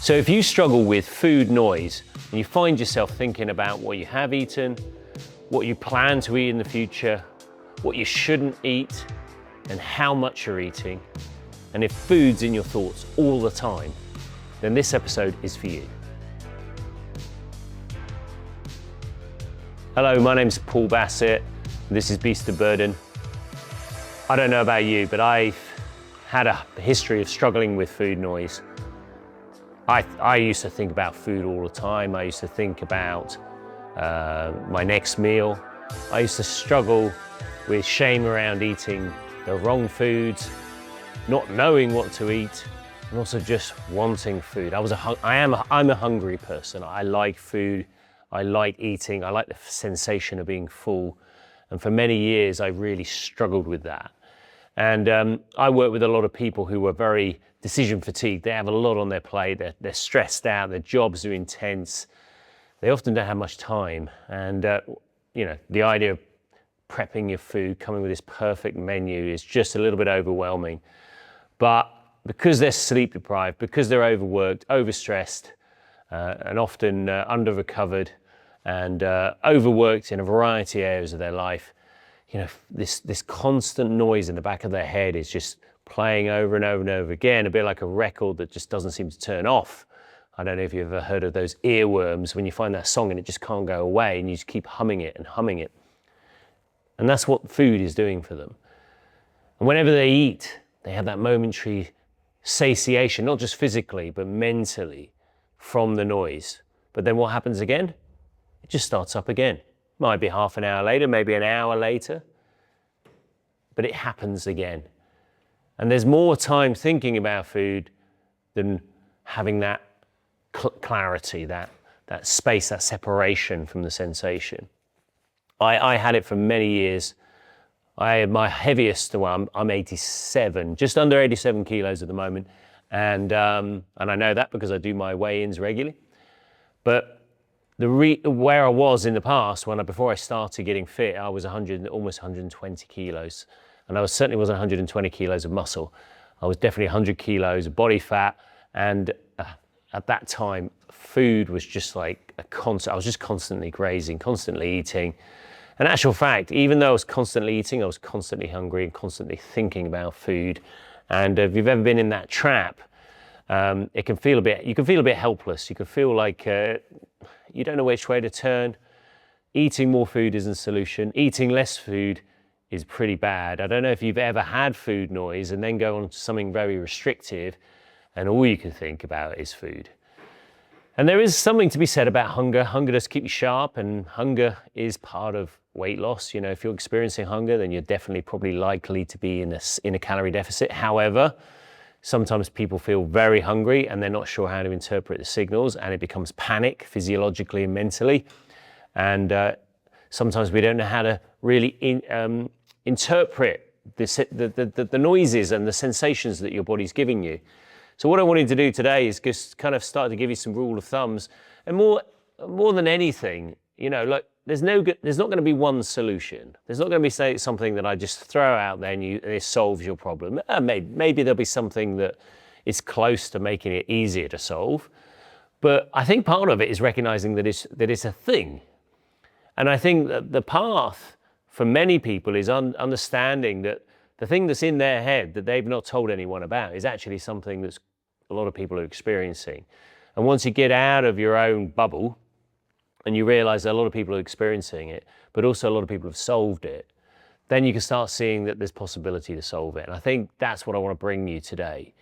So if you struggle with food noise and you find yourself thinking about what you have eaten, what you plan to eat in the future, what you shouldn't eat, and how much you're eating, and if food's in your thoughts all the time, then this episode is for you. Hello, my name's Paul Bassett. This is Beast of Burden. I don't know about you, but I've had a history of struggling with food noise. I used to think about food all the time. I used to think about my next meal. I used to struggle with shame around eating the wrong foods, not knowing what to eat, and also just wanting food. I'm a hungry person. I like food. I like eating. I like the sensation of being full. And for many years, I really struggled with that. And I work with a lot of people who are very decision fatigued. They have a lot on their plate. They're stressed out. Their jobs are intense. They often don't have much time. And the idea of prepping your food, coming with this perfect menu is just a little bit overwhelming. But because they're sleep deprived, because they're overworked, overstressed, and often under-recovered and overworked in a variety of areas of their life, this constant noise in the back of their head is just playing over and over and over again, a bit like a record that just doesn't seem to turn off. I don't know if you've ever heard of those earworms, when you find that song and it just can't go away and you just keep humming it and humming it. And that's what food is doing for them. And whenever they eat, they have that momentary satiation, not just physically, but mentally from the noise. But then what happens again? It just starts up again. Might be half an hour later, maybe an hour later, but it happens again. And there's more time thinking about food than having that clarity, that space, that separation from the sensation. I had it for many years. My heaviest, I'm 87, just under 87 kilos at the moment. And I know that because I do my weigh-ins regularly. But where I was in the past, before I started getting fit, I was almost 120 kilos. And I certainly wasn't 120 kilos of muscle. I was definitely 100 kilos of body fat. And at that time, food was just like I was just constantly grazing, constantly eating. In actual fact, even though I was constantly eating, I was constantly hungry and constantly thinking about food. And if you've ever been in that trap, you can feel a bit helpless. You can feel like you don't know which way to turn. Eating more food isn't a solution. Eating less food is pretty bad. I don't know if you've ever had food noise and then go on to something very restrictive and all you can think about is food. And there is something to be said about hunger. Hunger does keep you sharp, and hunger is part of weight loss. If you're experiencing hunger, then you're definitely probably likely to be in a calorie deficit. However, sometimes people feel very hungry and they're not sure how to interpret the signals, and it becomes panic physiologically and mentally. And sometimes we don't know how to really interpret the noises and the sensations that your body's giving you. So what I wanted to do today is just kind of start to give you some rule of thumbs, and more than anything, there's not going to be one solution. There's not going to be something that I just throw out there and it solves your problem. Maybe there'll be something that is close to making it easier to solve. But I think part of it is recognizing that it's a thing. And I think that the path for many people is understanding that the thing that's in their head that they've not told anyone about is actually something that's a lot of people are experiencing. And once you get out of your own bubble, and you realize that a lot of people are experiencing it, but also a lot of people have solved it, then you can start seeing that there's possibility to solve it. And I think that's what I want to bring you today.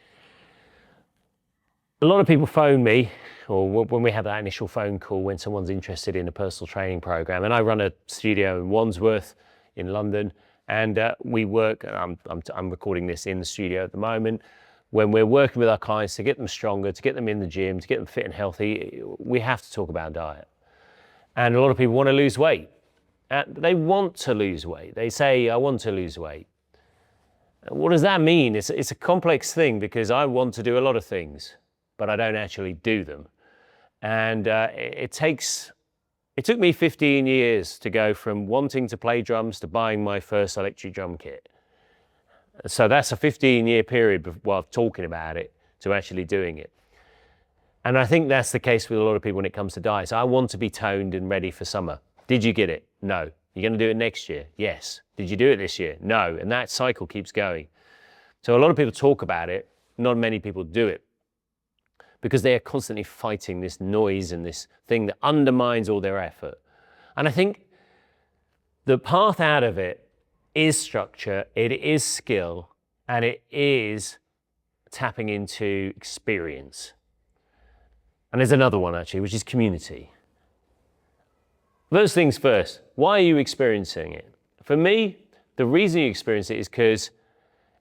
A lot of people phone me, or when we have that initial phone call when someone's interested in a personal training program, and I run a studio in Wandsworth in London, and we work, I'm recording this in the studio at the moment, when we're working with our clients to get them stronger, to get them in the gym, to get them fit and healthy, we have to talk about diet. And a lot of people want to lose weight. They want to lose weight. They say, I want to lose weight. What does that mean? It's a complex thing, because I want to do a lot of things, but I don't actually do them. And it took me 15 years to go from wanting to play drums to buying my first electric drum kit. So that's a 15-year period while talking about it to actually doing it. And I think that's the case with a lot of people when it comes to diets. I want to be toned and ready for summer. Did you get it? No. You're going to do it next year? Yes. Did you do it this year? No. And that cycle keeps going. So a lot of people talk about it, not many people do it, because they are constantly fighting this noise and this thing that undermines all their effort. And I think the path out of it is structure, it is skill, and it is tapping into experience. And there's another one actually, which is community. First things first, why are you experiencing it? For me, the reason you experience it is because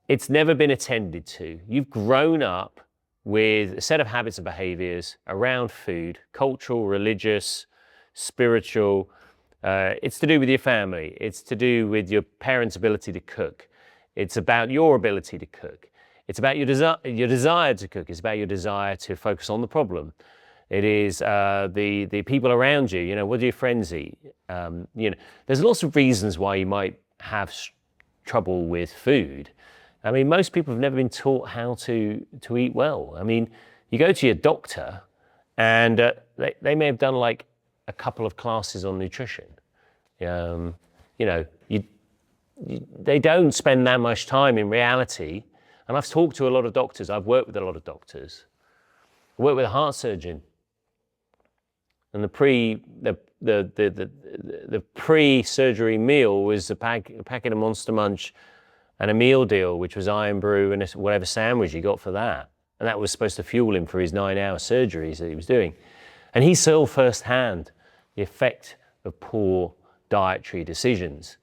it's never been attended to. You've grown up with a set of habits and behaviors around food, cultural, religious, spiritual. It's to do with your family. It's to do with your parents' ability to cook. It's about your ability to cook. It's about your desire to cook. It's about your desire to focus on the problem. It is the people around you. You know, what do your friends eat? You know, there's lots of reasons why you might have trouble with food. I mean, most people have never been taught how to eat well. I mean, you go to your doctor and they may have done like a couple of classes on nutrition. You know, they don't spend that much time in reality. And I've talked to a lot of doctors. I've worked with a lot of doctors. I worked with a heart surgeon. And the pre-surgery meal was a packet of Monster Munch and a meal deal, which was Iron Brew and whatever sandwich he got for that. And that was supposed to fuel him for his 9-hour surgeries that he was doing. And he saw firsthand the effect of poor dietary decisions.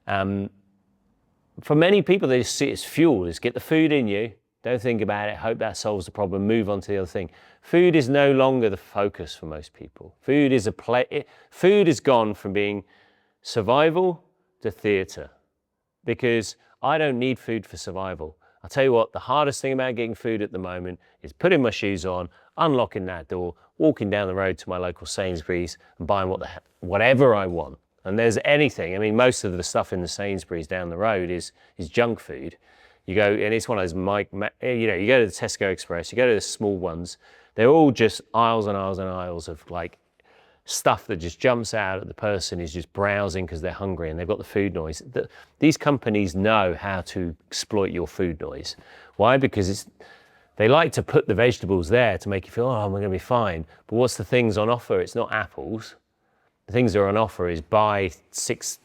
For many people, they just see it as fuel. Just get the food in you, don't think about it, hope that solves the problem, move on to the other thing. Food is no longer the focus for most people. Food has gone from being survival to theatre, because I don't need food for survival. I'll tell you what, the hardest thing about getting food at the moment is putting my shoes on, unlocking that door, walking down the road to my local Sainsbury's and buying whatever I want. And there's anything. I mean, most of the stuff in the Sainsbury's down the road is junk food. You go, and it's one of those, you know, you go to the Tesco Express, you go to the small ones, they're all just aisles and aisles and aisles of like stuff that just jumps out at the person who's just browsing because they're hungry and they've got the food noise. These companies know how to exploit your food noise. Why? Because they like to put the vegetables there to make you feel, oh, I'm going to be fine. But what's the things on offer? It's not apples. The things that are on offer is buy 6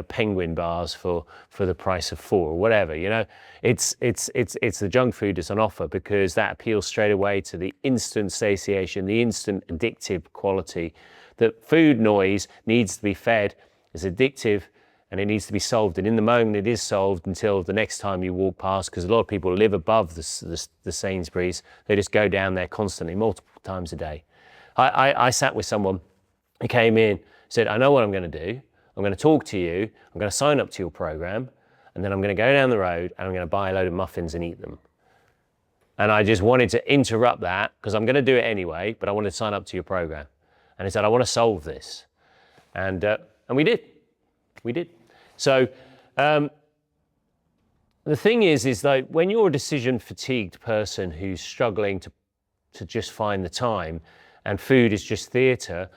penguin bars for the price of 4 or whatever. You know, it's the junk food that's on offer because that appeals straight away to the instant satiation, the instant addictive quality. That food noise needs to be fed, is addictive, and it needs to be solved. And in the moment it is solved until the next time you walk past, because a lot of people live above the Sainsbury's. They just go down there constantly, multiple times a day. I sat with someone who came in, said, I know what I'm going to do. I'm going to talk to you, I'm going to sign up to your program, and then I'm going to go down the road and I'm going to buy a load of muffins and eat them. And I just wanted to interrupt that because I'm going to do it anyway, but I wanted to sign up to your program. And he said, I want to solve this. And we did. We did. So the thing is like when you're a decision fatigued person who's struggling to just find the time and food is just theatre,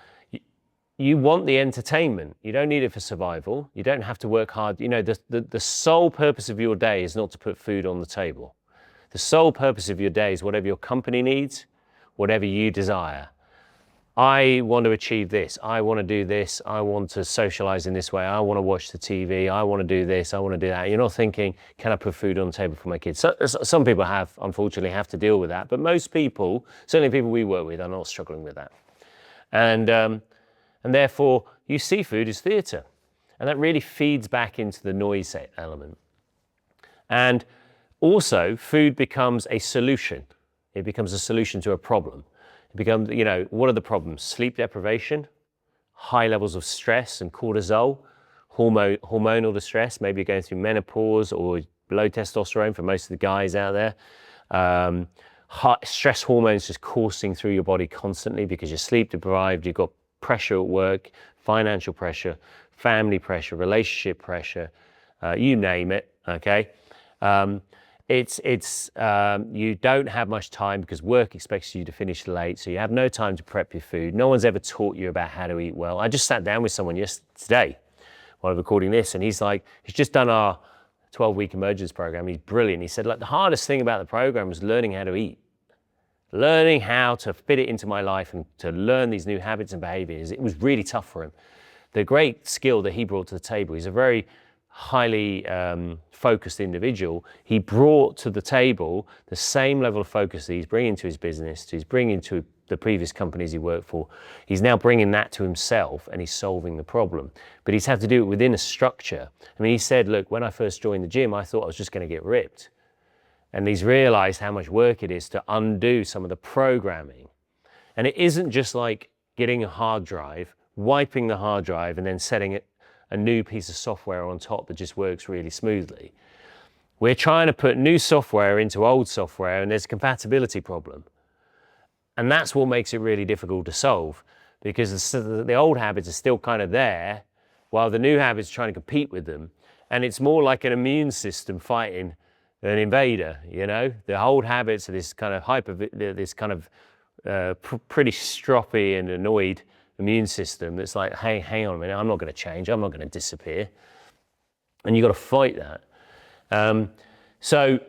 you want the entertainment. You don't need it for survival. You don't have to work hard. You know, the sole purpose of your day is not to put food on the table. The sole purpose of your day is whatever your company needs, whatever you desire. I want to achieve this. I want to do this. I want to socialize in this way. I want to watch the TV. I want to do this. I want to do that. You're not thinking, can I put food on the table for my kids? So, some people unfortunately have to deal with that. But most people, certainly people we work with, are not struggling with that. And therefore, you see food as theatre. And that really feeds back into the noise element. And also, food becomes a solution. It becomes a solution to a problem. It becomes, you know, what are the problems? Sleep deprivation, high levels of stress and cortisol, hormonal distress, maybe you're going through menopause or low testosterone for most of the guys out there. Stress hormones just coursing through your body constantly because you're sleep deprived, you've got pressure at work, financial pressure, family pressure, relationship pressure, you name it, okay? You don't have much time because work expects you to finish late, so you have no time to prep your food. No one's ever taught you about how to eat well. I just sat down with someone today while I'm recording this, and he's just done our 12-week emergence program. He's brilliant. He said, like, the hardest thing about the program was learning how to eat, learning how to fit it into my life and to learn these new habits and behaviors. It was really tough for him. The great skill that he brought to the table, he's a very highly focused individual. He brought to the table the same level of focus that he's bringing to his business, he's bringing to the previous companies he worked for. He's now bringing that to himself and he's solving the problem. But he's had to do it within a structure. I mean, he said, look, when I first joined the gym, I thought I was just going to get ripped. And he's realized how much work it is to undo some of the programming. And it isn't just like getting a hard drive, wiping the hard drive and then setting a new piece of software on top that just works really smoothly. We're trying to put new software into old software and there's a compatibility problem. And that's what makes it really difficult to solve, because the old habits are still kind of there while the new habits are trying to compete with them. And it's more like an immune system fighting an invader, you know? The old habits are this kind of pretty stroppy and annoyed immune system that's like, hey, hang on a minute, I'm not going to change, I'm not going to disappear. And you've got to fight that. So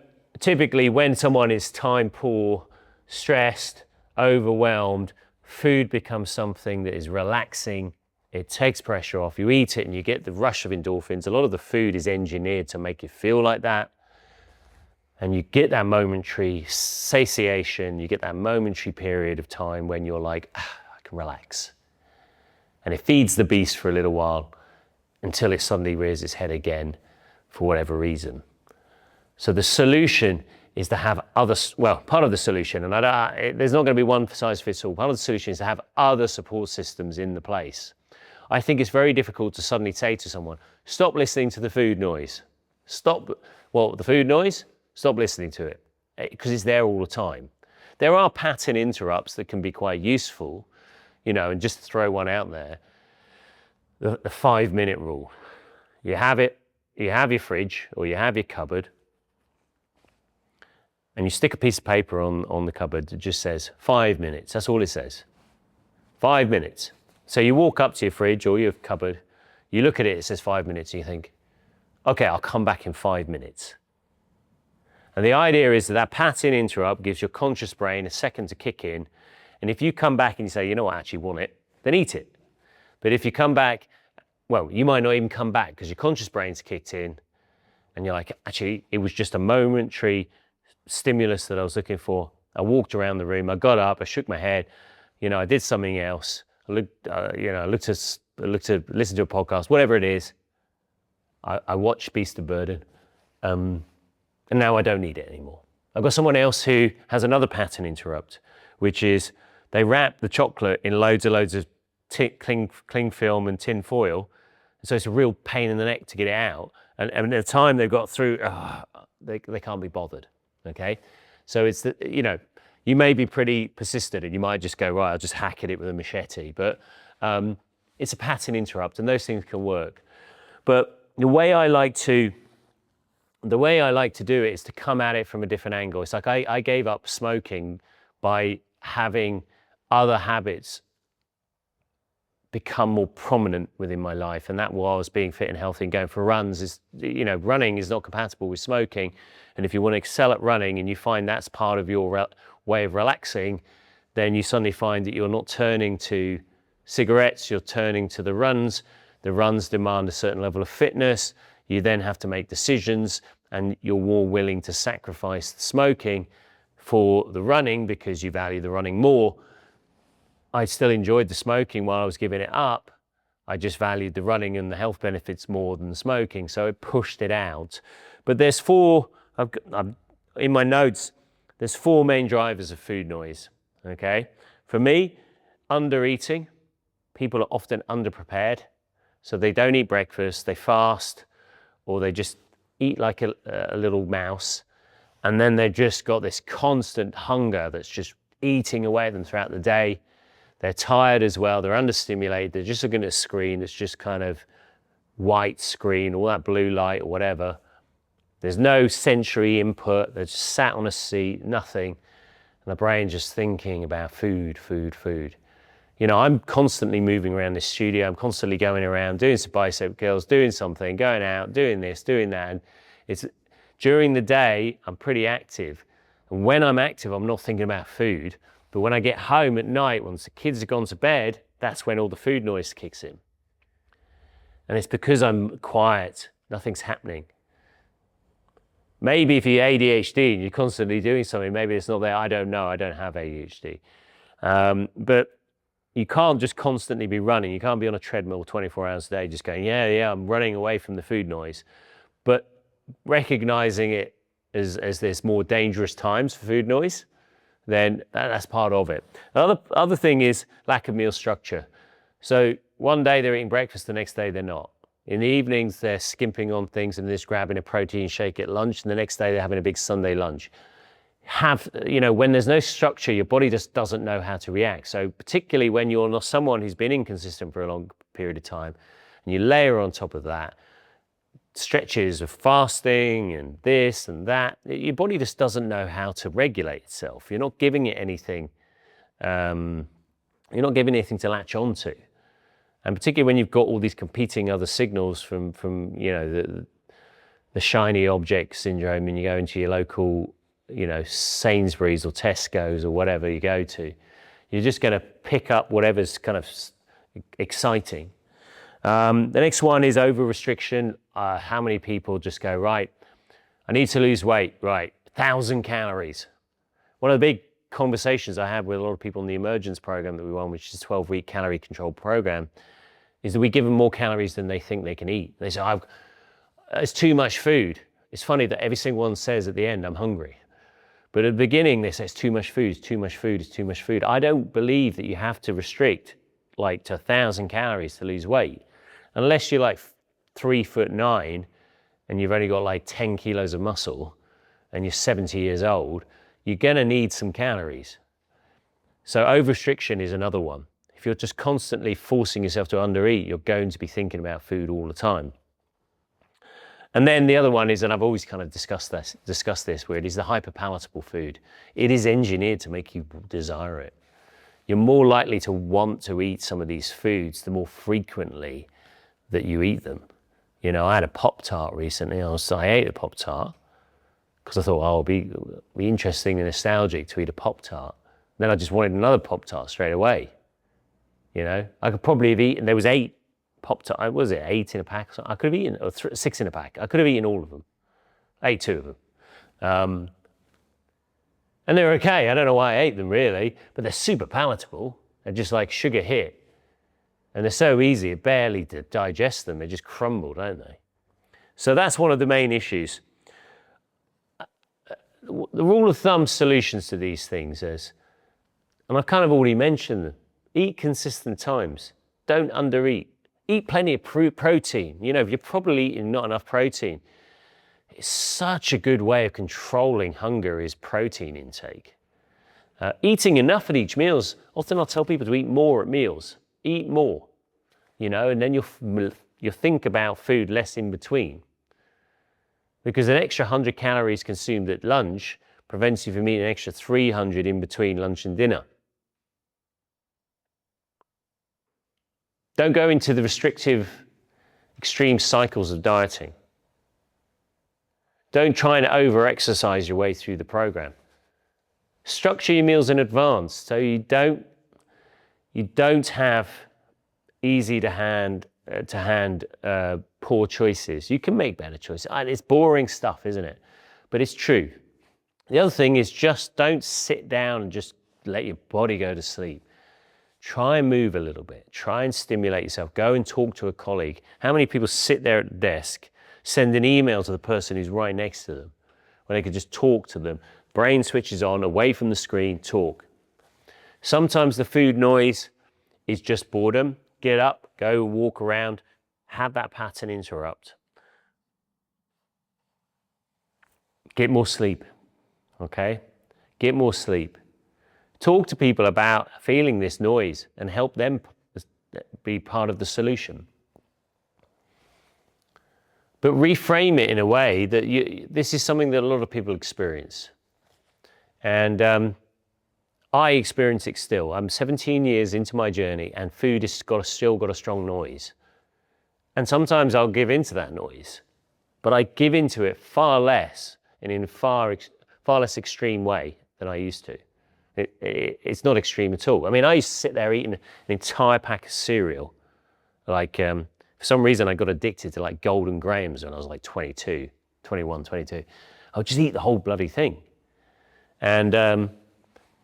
typically when someone is time poor, stressed, overwhelmed, food becomes something that is relaxing. It takes pressure off. You eat it and you get the rush of endorphins. A lot of the food is engineered to make you feel like that. And you get that momentary satiation. You get that momentary period of time when you're like, I can relax. And it feeds the beast for a little while until it suddenly rears its head again for whatever reason. So the solution is to have part of the solution, and there's not going to be one size fits all. Part of the solution is to have other support systems in the place. I think it's very difficult to suddenly say to someone, stop listening to the food noise. The food noise? Stop listening to it, because it's there all the time. There are pattern interrupts that can be quite useful, you know, and just to throw one out there, the 5-minute rule. You have your fridge or you have your cupboard, and you stick a piece of paper on the cupboard that just says 5 minutes. That's all it says. 5 minutes. So you walk up to your fridge or your cupboard, you look at it, it says 5 minutes, and you think, okay, I'll come back in 5 minutes. And the idea is that pattern interrupt gives your conscious brain a second to kick in. And if you come back and you say, you know what, I actually want it, then eat it. But if you come back, well, you might not even come back because your conscious brain's kicked in and you're like, actually, it was just a momentary stimulus that I was looking for. I walked around the room, I got up, I shook my head, you know, I did something else. I listened to a podcast, whatever it is. I watched Beast of Burden, and now I don't need it anymore. I've got someone else who has another pattern interrupt, which is they wrap the chocolate in loads of cling film and tin foil. So it's a real pain in the neck to get it out. And at the time they've got through, they can't be bothered. Okay, so it's you may be pretty persistent and you might just go, right, I'll just hack at it with a machete, but it's a pattern interrupt and those things can work. But the way I like to do it is to come at it from a different angle. It's like I gave up smoking by having other habits become more prominent within my life, and that was being fit and healthy and going for runs. Running is not compatible with smoking, and if you want to excel at running and you find that's part of your way of relaxing, then you suddenly find that you're not turning to cigarettes, you're turning to the runs. The runs demand a certain level of fitness. You then have to make decisions, and you're more willing to sacrifice the smoking for the running because you value the running more. I still enjoyed the smoking while I was giving it up. I just valued the running and the health benefits more than the smoking, so it pushed it out. But there's in my notes, there's 4 main drivers of food noise, okay? For me, under-eating. People are often underprepared, so they don't eat breakfast, they fast, or they just eat like a little mouse, and then they've just got this constant hunger that's just eating away at them throughout the day. They're tired as well, they're understimulated, they're just looking at a screen that's just kind of white screen, all that blue light or whatever. There's no sensory input. They're just sat on a seat, nothing. And the brain just thinking about food, food, food. You know, I'm constantly moving around this studio. I'm constantly going around, doing some bicep curls, doing something, going out, doing this, doing that. And it's during the day, I'm pretty active. And when I'm active, I'm not thinking about food. But when I get home at night, once the kids have gone to bed, that's when all the food noise kicks in. And it's because I'm quiet, nothing's happening. Maybe if you're ADHD and you're constantly doing something, maybe it's not there. I don't know, I don't have ADHD. But you can't just constantly be running. You can't be on a treadmill 24 hours a day just going, yeah, I'm running away from the food noise. But recognizing it as there's more dangerous times for food noise, then that's part of it. Other thing is lack of meal structure. So one day they're eating breakfast, the next day they're not. In the evenings, they're skimping on things and just grabbing a protein shake at lunch, and the next day they're having a big Sunday lunch. When there's no structure, your body just doesn't know how to react. So particularly when you're not someone who's been inconsistent for a long period of time, and you layer on top of that stretches of fasting and this and that, your body just doesn't know how to regulate itself. You're not giving it anything. You're not giving it anything to latch onto. And particularly when you've got all these competing other signals from the shiny object syndrome, and you go into your local, Sainsbury's or Tesco's or whatever you go to, you're just going to pick up whatever's kind of exciting. The next one is over restriction. How many people just go, right, I need to lose weight, right, 1,000 calories. One of the big conversations I have with a lot of people in the Emergence program that we run, which is a 12-week calorie control program, is that we give them more calories than they think they can eat. They say, it's too much food. It's funny that every single one says at the end, I'm hungry. But at the beginning, they say it's too much food, it's too much food, it's too much food. I don't believe that you have to restrict like to 1,000 calories to lose weight. Unless you're like 3'9" and you've only got like 10 kilos of muscle and you're 70 years old, you're gonna need some calories. So over-restriction is another one. If you're just constantly forcing yourself to undereat, you're going to be thinking about food all the time. And then the other one is, and I've always kind of discussed this, where it is the hyperpalatable food. It is engineered to make you desire it. You're more likely to want to eat some of these foods the more frequently that you eat them. I had a Pop-Tart recently. I ate a Pop-Tart because I thought, it'll be interesting and nostalgic to eat a Pop-Tart. Then I just wanted another Pop-Tart straight away. I could probably have eaten, there was 8 Pop-Tart, what was it, 8 in a pack? I could have eaten, or 6 in a pack. I could have eaten all of them. Ate 2 of them. And they were okay. I don't know why I ate them really, but they're super palatable. They're just like sugar hit. And they're so easy, barely to digest them. They just crumble, don't they? So that's one of the main issues. The rule of thumb solutions to these things is, and I've kind of already mentioned them, eat consistent times. Don't undereat. Eat plenty of protein. If you're probably eating not enough protein, it's such a good way of controlling hunger is protein intake. Eating enough at each meals, often I'll tell people to eat more at meals. Eat more, and then you'll think about food less in between. Because an extra 100 calories consumed at lunch prevents you from eating an extra 300 in between lunch and dinner. Don't go into the restrictive, extreme cycles of dieting. Don't try and over-exercise your way through the program. Structure your meals in advance so you don't have easy to hand poor choices. You can make better choices. It's boring stuff, isn't it? But it's true. The other thing is just don't sit down and just let your body go to sleep. Try and move a little bit. Try and stimulate yourself. Go and talk to a colleague. How many people sit there at the desk, send an email to the person who's right next to them, where they could just talk to them? Brain switches on, away from the screen, talk. Sometimes the food noise is just boredom. Get up, go walk around, have that pattern interrupt. Get more sleep, okay? Get more sleep. Talk to people about feeling this noise and help them be part of the solution. but reframe it in a way that this is something that a lot of people experience. And I experience it still. I'm 17 years into my journey and food has still got a strong noise. And sometimes I'll give into that noise, but I give into it far less and in a far less extreme way than I used to. It's not extreme at all. I mean, I used to sit there eating an entire pack of cereal. Like, for some reason I got addicted to like Golden Grahams when I was like 22. I would just eat the whole bloody thing. And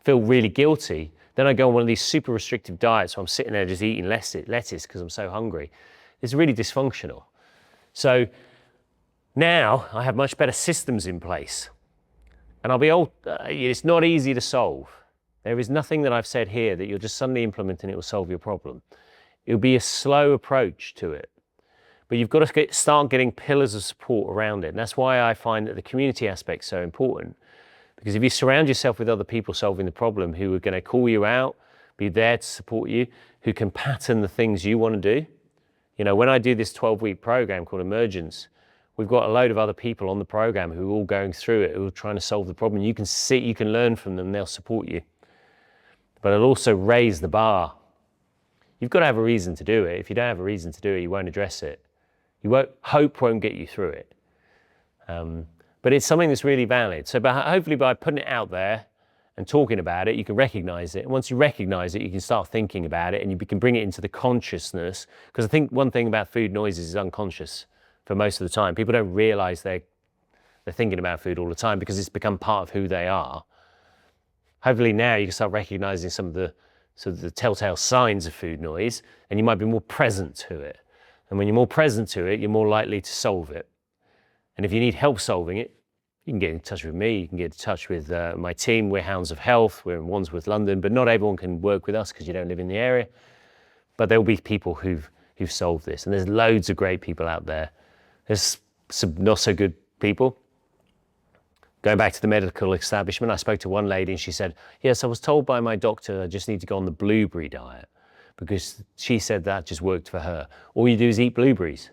feel really guilty. Then I go on one of these super restrictive diets where I'm sitting there just eating lettuce because I'm so hungry. It's really dysfunctional. So now I have much better systems in place. And it's not easy to solve. There is nothing that I've said here that you'll just suddenly implement and it will solve your problem. It'll be a slow approach to it. But you've got to start getting pillars of support around it. And that's why I find that the community aspect is so important. Because if you surround yourself with other people solving the problem who are going to call you out, be there to support you, who can pattern the things you want to do. You know, when I do this 12-week program called Emergence, we've got a load of other people on the program who are all going through it, who are trying to solve the problem. You can sit, you can learn from them, they'll support you. But it'll also raise the bar. You've got to have a reason to do it. If you don't have a reason to do it, you won't address it. Hope won't get you through it. But it's something that's really valid. So hopefully by putting it out there and talking about it, you can recognize it. And once you recognize it, you can start thinking about it and you can bring it into the consciousness. Because I think one thing about food noises is unconscious for most of the time. People don't realize they're thinking about food all the time because it's become part of who they are. Hopefully now you can start recognizing some of the telltale signs of food noise and you might be more present to it. And when you're more present to it, you're more likely to solve it. And if you need help solving it, you can get in touch with me, you can get in touch with my team. We're Hounds of Health, we're in Wandsworth, London, but not everyone can work with us because you don't live in the area. But there will be people who've solved this. And there's loads of great people out there. There's some not so good people. Going back to the medical establishment, I spoke to one lady and she said, yes, I was told by my doctor I just need to go on the blueberry diet because she said that just worked for her. All you do is eat blueberries.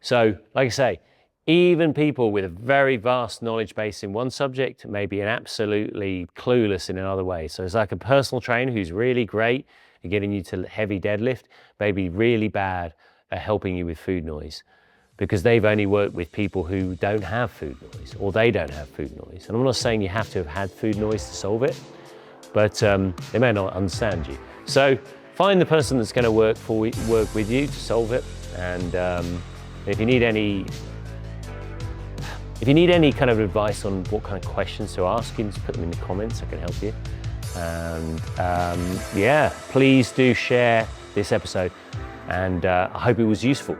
So, like I say, even people with a very vast knowledge base in one subject may be absolutely clueless in another way. So it's like a personal trainer who's really great at getting you to heavy deadlift, may be really bad at helping you with food noise because they've only worked with people who don't have food noise or they don't have food noise. And I'm not saying you have to have had food noise to solve it, but they may not understand you. So find the person that's going to work with you to solve it. And if you need any kind of advice on what kind of questions to ask, you can just put them in the comments. I can help you. And yeah, please do share this episode. And I hope it was useful.